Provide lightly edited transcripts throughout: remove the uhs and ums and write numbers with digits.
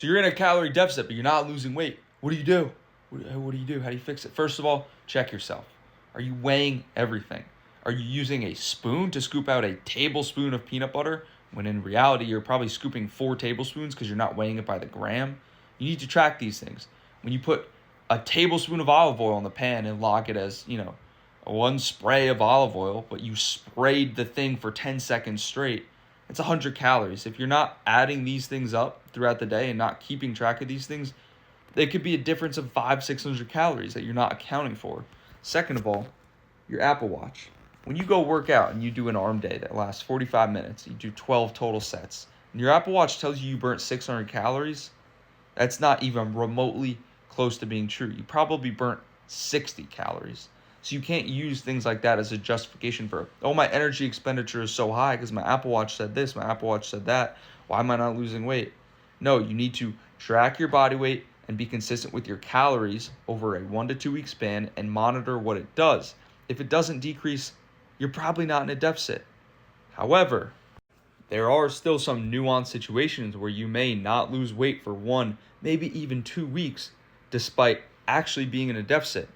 So you're in a calorie deficit, but you're not losing weight. What do you do? What do you do? How do you fix it? First of all, check yourself. Are you weighing everything? Are you using a spoon to scoop out a tablespoon of peanut butter when in reality you're probably scooping 4 tablespoons because you're not weighing it by the gram? You need to track these things. When you put a tablespoon of olive oil in the pan and log it as, one spray of olive oil, but you sprayed the thing for 10 seconds straight, it's 100 calories. If you're not adding these things up throughout the day and not keeping track of these things, it could be a difference of 500-600 calories that you're not accounting for. Second of all, your Apple Watch. When you go work out and you do an arm day that lasts 45 minutes, you do 12 total sets, and your Apple Watch tells you burnt 600 calories, that's not even remotely close to being true. You probably burnt 60 calories. So you can't use things like that as a justification for, oh, my energy expenditure is so high because my Apple Watch said this, my Apple Watch said that. Why am I not losing weight? No, you need to track your body weight and be consistent with your calories over a 1 to 2 week span and monitor what it does. If it doesn't decrease, you're probably not in a deficit. However, there are still some nuanced situations where you may not lose weight for 1, maybe even 2 weeks, despite actually being in a deficit.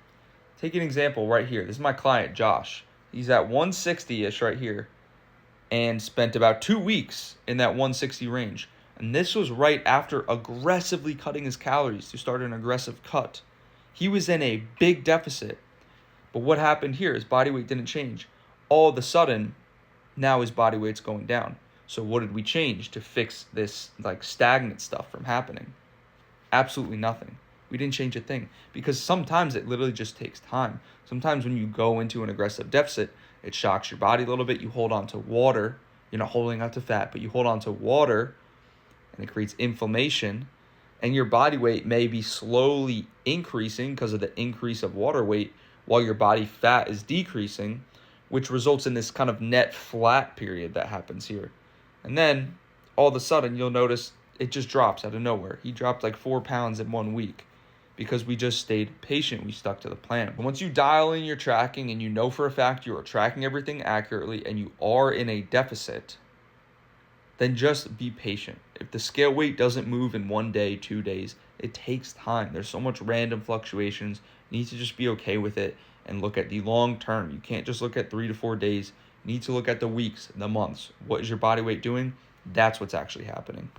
Take an example right here. This is my client, Josh. He's at 160-ish right here and spent about 2 weeks in that 160 range. And this was right after aggressively cutting his calories to start an aggressive cut. He was in a big deficit. But what happened here? His body weight didn't change. All of a sudden, now his body weight's going down. So what did we change to fix this stagnant stuff from happening? Absolutely nothing. We didn't change a thing because sometimes it literally just takes time. Sometimes when you go into an aggressive deficit, it shocks your body a little bit. You hold on to water. You're not holding on to fat, but you hold on to water and it creates inflammation. And your body weight may be slowly increasing because of the increase of water weight while your body fat is decreasing, which results in this kind of net flat period that happens here. And then all of a sudden you'll notice it just drops out of nowhere. He dropped like 4 pounds in 1 week because we just stayed patient. We stuck to the plan. Once you dial in your tracking and you know for a fact you are tracking everything accurately and you are in a deficit, then just be patient. If the scale weight doesn't move in 1 day, 2 days, it takes time. There's so much random fluctuations. You need to just be okay with it and look at the long term. You can't just look at 3 to 4 days. You need to look at the weeks, the months. What is your body weight doing? That's what's actually happening.